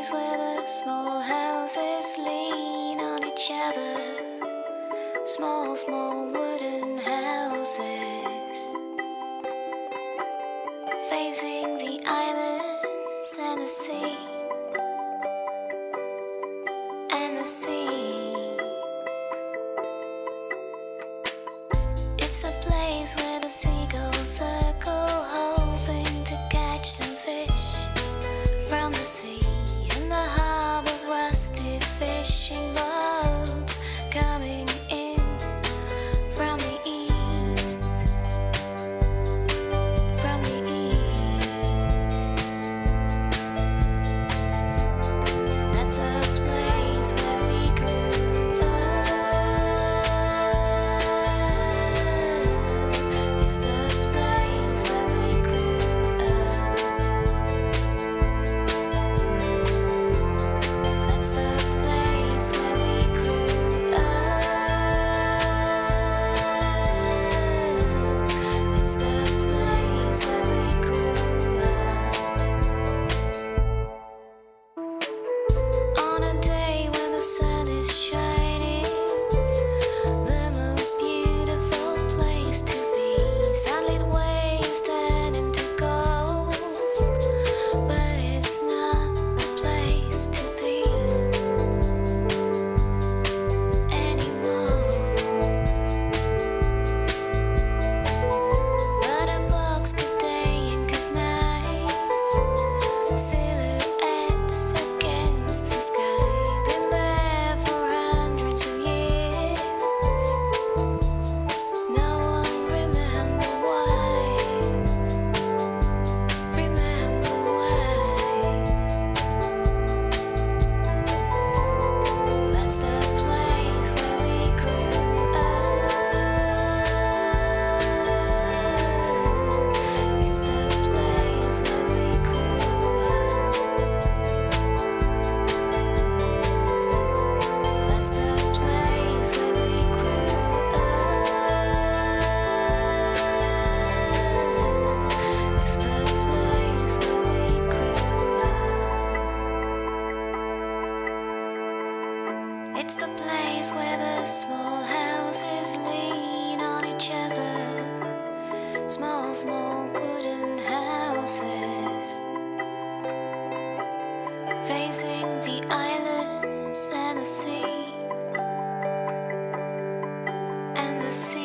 place where the small houses lean on each other. Small, small wooden houses facing the islands and the sea. And the sea. It's a place where the seagulls circle, hoping to catch some fish from the sea. In the harbor, rusty fishing boats coming in from the east. From the east. That's a place where we grew up. It's the place where we grew up. That's the place where we grew up. It's the place where we grew up. On a day when the sun is shining, the most beautiful place to be. Sunlit waves turn into gold, but it's not a place to be anymore. Button blocks, good day and good night. Silhouettes against the sky. Been there for hundreds of years. No one remember why. Remember why. That's the place where we grew up. It's the place where we grew up. That's the place where we grew up. It's the place where we grew up. It's the place where the small houses lean on each other. Small, small wooden houses facing the islands and the sea. And the sea.